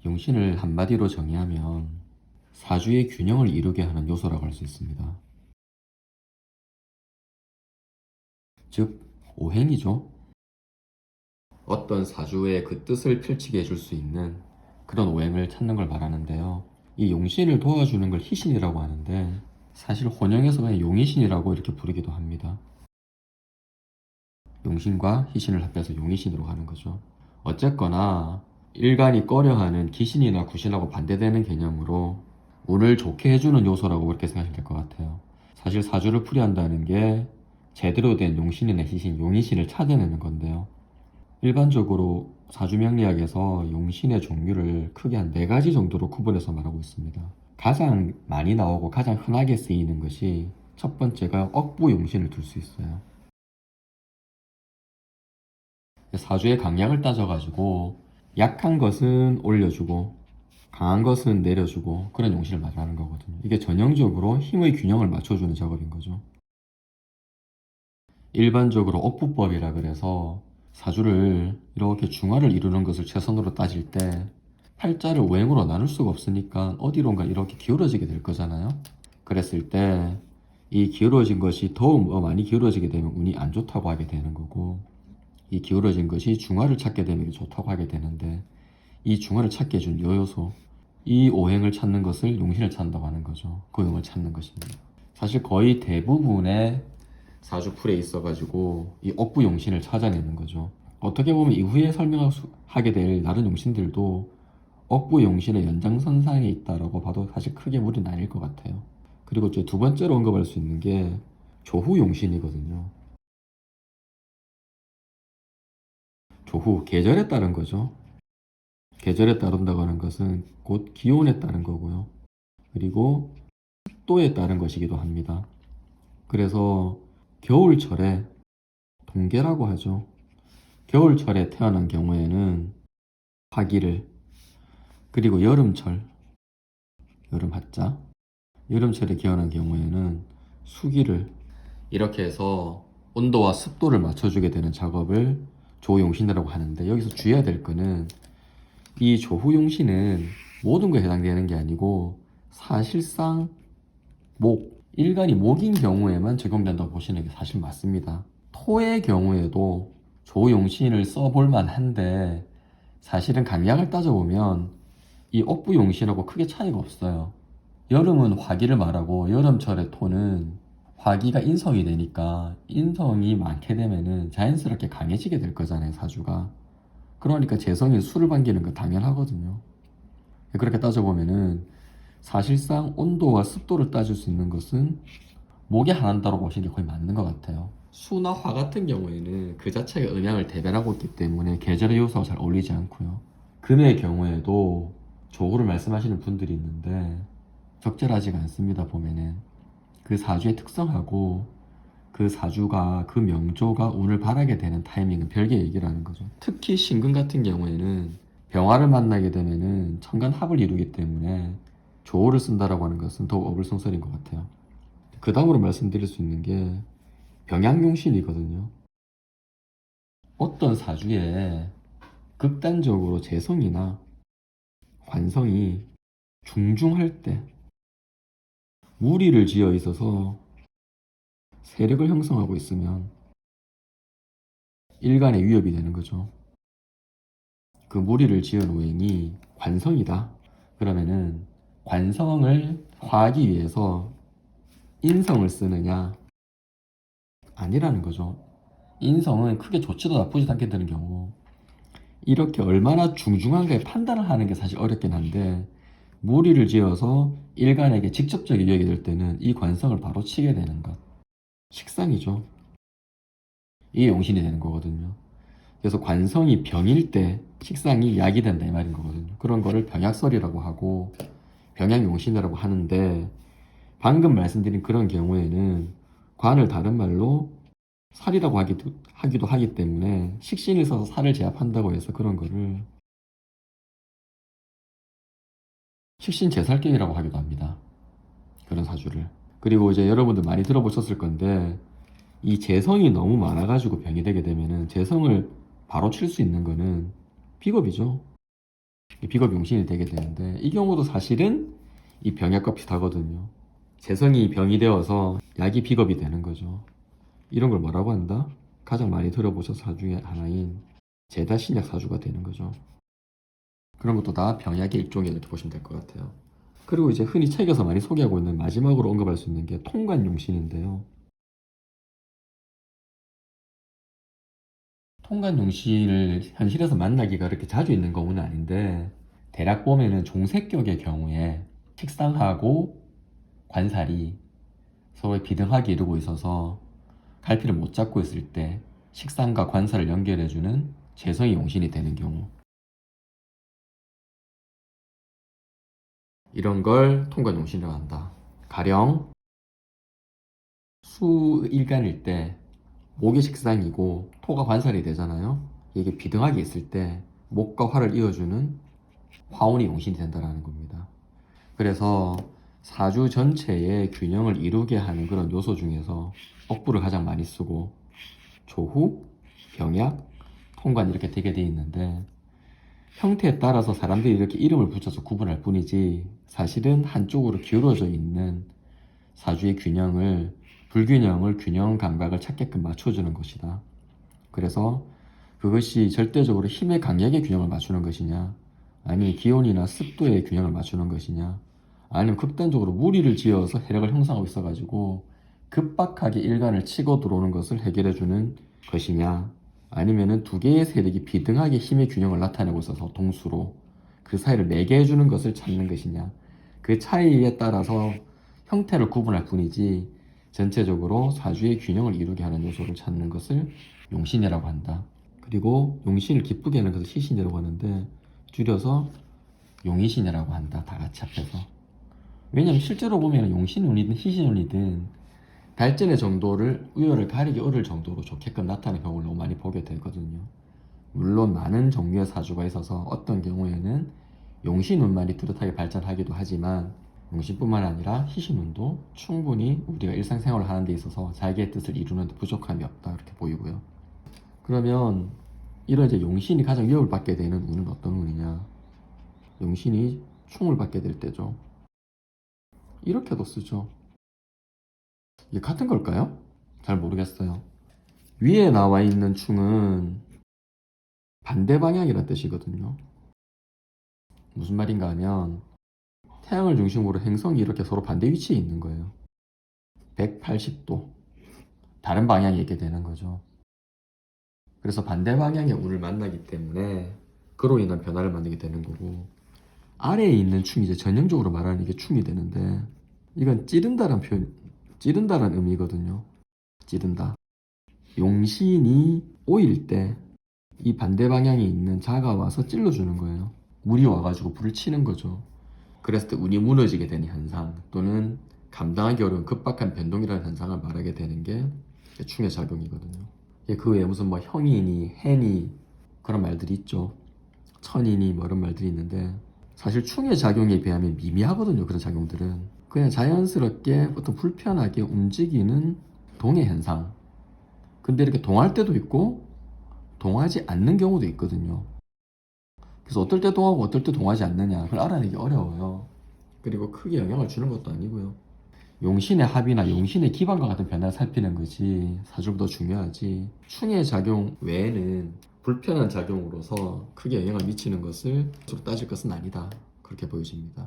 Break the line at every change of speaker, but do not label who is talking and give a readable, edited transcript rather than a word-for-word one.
용신을 한마디로 정의하면 사주의 균형을 이루게 하는 요소라고 할 수 있습니다. 즉, 오행이죠. 어떤 사주의 그 뜻을 펼치게 해줄 수 있는 그런 오행을 찾는 걸 말하는데요. 이 용신을 도와주는 걸 희신이라고 하는데 사실 혼용해서 그냥 용의신이라고 이렇게 부르기도 합니다. 용신과 희신을 합해서 용의신으로 가는 거죠. 어쨌거나 일간이 꺼려하는 기신이나 구신하고 반대되는 개념으로 운을 좋게 해주는 요소라고 그렇게 생각하시면 될 것 같아요. 사실 사주를 풀이한다는 게 제대로 된 용신이나 희신, 용의신을 찾아내는 건데요. 일반적으로 사주명리학에서 용신의 종류를 크게 한 4가지 정도로 구분해서 말하고 있습니다. 가장 많이 나오고 가장 흔하게 쓰이는 것이 첫 번째가 억부용신을 둘 수 있어요. 사주의 강약을 따져가지고 약한 것은 올려주고 강한 것은 내려주고 그런 용신을 말하는 거거든요. 이게 전형적으로 힘의 균형을 맞춰주는 작업인 거죠. 일반적으로 억부법이라 그래서 사주를 이렇게 중화를 이루는 것을 최선으로 따질 때 팔자를 오행으로 나눌 수가 없으니까 어디론가 이렇게 기울어지게 될 거잖아요. 그랬을 때 이 기울어진 것이 더 많이 기울어지게 되면 운이 안 좋다고 하게 되는 거고, 이 기울어진 것이 중화를 찾게 되면 좋다고 하게 되는데, 이 중화를 찾게 해준 요요소, 이 오행을 찾는 것을 용신을 찾는다고 하는 거죠. 그 오행을 찾는 것입니다. 사실 거의 대부분의 사주풀에 있어가지고 이 억부용신을 찾아내는 거죠. 어떻게 보면 이후에 설명하게 될 다른 용신들도 억부용신의 연장선상에 있다라고 봐도 사실 크게 무리는 아닐 것 같아요. 그리고 이제 두 번째로 언급할 수 있는 게 조후용신이거든요. 조후, 계절에 따른 거죠. 계절에 따른다고 하는 것은 곧 기온에 따른 거고요. 그리고 습도에 따른 것이기도 합니다. 그래서 겨울철에 동계라고 하죠. 겨울철에 태어난 경우에는 화기를, 그리고 여름철, 여름 한자, 여름철에 태어난 경우에는 수기를, 이렇게 해서 온도와 습도를 맞춰주게 되는 작업을 조용신이라고 하는데, 여기서 주의해야 될 거는 이 조후용신은 모든 거에 해당되는 게 아니고 사실상 일간이 목인 경우에만 적용된다고 보시는 게 사실 맞습니다. 토의 경우에도 조용신을 써볼 만한데 사실은 강약을 따져보면 이 억부용신하고 크게 차이가 없어요. 여름은 화기를 말하고 여름철의 토는 화기가 인성이 되니까 인성이 많게 되면은 자연스럽게 강해지게 될 거잖아요, 사주가. 그러니까 재성이 수를 반기는 거 당연하거든요. 그렇게 따져보면은 사실상 온도와 습도를 따질 수 있는 것은 목에 한한다고 보시는 게 거의 맞는 것 같아요. 수나 화 같은 경우에는 그 자체가 음양을 대변하고 있기 때문에 계절의 요소와 잘 어울리지 않고요. 금의 경우에도 조구를 말씀하시는 분들이 있는데 적절하지가 않습니다. 보면은 그 사주의 특성하고 그 사주가 그 명조가 운을 바라게 되는 타이밍은 별개 얘기라는 거죠. 특히 신금 같은 경우에는 병화를 만나게 되면은 천간합을 이루기 때문에 조호를 쓴다라고 하는 것은 더욱 어불성설인 것 같아요. 그 다음으로 말씀드릴 수 있는 게 병양용신이거든요. 어떤 사주에 극단적으로 재성이나 관성이 중중할 때 무리를 지어 있어서 세력을 형성하고 있으면 일간의 위협이 되는 거죠. 그 무리를 지은 오행이 관성이다. 그러면은 관성을 화하기 위해서 인성을 쓰느냐? 아니라는 거죠. 인성은 크게 좋지도 나쁘지도 않게 되는 경우, 이렇게 얼마나 중중하게 판단을 하는 게 사실 어렵긴 한데, 무리를 지어서 일간에게 직접적인 위협이 될 때는 이 관성을 바로 치게 되는 것. 식상이죠. 이게 용신이 되는 거거든요. 그래서 관성이 병일 때 식상이 약이 된다 이 말인 거거든요. 그런 거를 병약설이라고 하고 병약용신이라고 하는데, 방금 말씀드린 그런 경우에는 관을 다른 말로 살이라고 하기도 하기 때문에 식신이 서서 살을 제압한다고 해서 그런 거를 식신제살경이라고 하기도 합니다. 그런 사주를. 그리고 이제 여러분들 많이 들어보셨을 건데, 이 재성이 너무 많아가지고 병이 되게 되면은 재성을 바로 칠 수 있는 거는 비겁이죠. 비겁용신이 되게 되는데, 이 경우도 사실은 이 병약과 비슷하거든요. 재성이 병이 되어서 약이 비겁이 되는 거죠. 이런 걸 뭐라고 한다? 가장 많이 들어보셔서 사주 중에 하나인 제다신약 사주가 되는 거죠. 그런 것도 다 병약의 일종이 이렇게 보시면 될 것 같아요. 그리고 이제 흔히 책에서 많이 소개하고 있는 마지막으로 언급할 수 있는 게 통관용신인데요. 통관용신을 현실에서 만나기가 그렇게 자주 있는 경우는 아닌데, 대략 보면은 종색격의 경우에 식상하고 관살이 서로의 비등하게 이루고 있어서 갈피를 못 잡고 있을 때 식상과 관살을 연결해주는 재성이 용신이 되는 경우, 이런 걸 통관용신이라고 한다. 가령 수일간일 때 목이 식상이고 토가 관살이 되잖아요. 이게 비등하게 있을 때 목과 화를 이어주는 화운이 용신이 된다는 겁니다. 그래서 사주 전체의 균형을 이루게 하는 그런 요소 중에서 억부를 가장 많이 쓰고 조후, 병약, 통관 이렇게 되게 돼 있는데, 형태에 따라서 사람들이 이렇게 이름을 붙여서 구분할 뿐이지 사실은 한쪽으로 기울어져 있는 사주의 균형을, 불균형을 균형 감각을 찾게끔 맞춰주는 것이다. 그래서 그것이 절대적으로 힘의 강약의 균형을 맞추는 것이냐, 아니면 기온이나 습도의 균형을 맞추는 것이냐, 아니면 극단적으로 무리를 지어서 혜력을 형성하고 있어가지고 급박하게 일간을 치고 들어오는 것을 해결해주는 것이냐, 아니면은 두 개의 세력이 비등하게 힘의 균형을 나타내고 있어서 동수로 그 사이를 매개해주는 것을 찾는 것이냐, 그 차이에 따라서 형태를 구분할 뿐이지 전체적으로 사주의 균형을 이루게 하는 요소를 찾는 것을 용신이라고 한다. 그리고 용신을 기쁘게 하는 것을 시신이라고 하는데, 줄여서 용의신이라고 한다. 다 같이 합해서. 왜냐면 실제로 보면 용신운이든 희신운이든 발전의 정도를, 우열을 가리기 어려울 정도로 좋게끔 나타나는 경우를 너무 많이 보게 되거든요. 물론 많은 종류의 사주가 있어서 어떤 경우에는 용신운만이 뚜렷하게 발전하기도 하지만, 용신뿐만 아니라 희신운도 충분히 우리가 일상생활을 하는 데 있어서 자기의 뜻을 이루는 데 부족함이 없다, 이렇게 보이고요. 그러면 이런 이제 용신이 가장 위협을 받게 되는 운은 어떤 운이냐? 용신이 충을 받게 될 때죠. 이렇게도 쓰죠. 이게 같은 걸까요? 잘 모르겠어요. 위에 나와 있는 충은 반대 방향이란 뜻이거든요. 무슨 말인가 하면 태양을 중심으로 행성이 이렇게 서로 반대 위치에 있는 거예요. 180도 다른 방향에 있게 되는 거죠. 그래서 반대 방향의 운을 만나기 때문에 그로 인한 변화를 만나게 되는 거고, 아래에 있는 충이 이제 전형적으로 말하는 이게 충이 되는데, 이건 찌른다란 표현, 찌른다란 의미거든요. 찌른다. 용신이 오일 때 이 반대 방향에 있는 자가 와서 찔러주는 거예요. 물이 와가지고 불을 치는 거죠. 그랬을 때 운이 무너지게 되는 현상, 또는 감당하기 어려운 급박한 변동이라는 현상을 말하게 되는 게 충의 작용이거든요. 그 외에 무슨 뭐 형이니 해니 그런 말들이 있죠. 천이니 뭐 이런 말들이 있는데, 사실 충의 작용에 비하면 미미하거든요. 그런 작용들은 그냥 자연스럽게 어떤 불편하게 움직이는 동의 현상. 근데 이렇게 동할 때도 있고 동하지 않는 경우도 있거든요. 그래서 어떨 때 동하고 어떨 때 동하지 않느냐, 그걸 알아내기 어려워요. 그리고 크게 영향을 주는 것도 아니고요. 용신의 합이나 용신의 기반과 같은 변화를 살피는 것이 사주보다 중요하지, 충의 작용 외에는 불편한 작용으로서 크게 영향을 미치는 것을 따질 것은 아니다, 그렇게 보여집니다.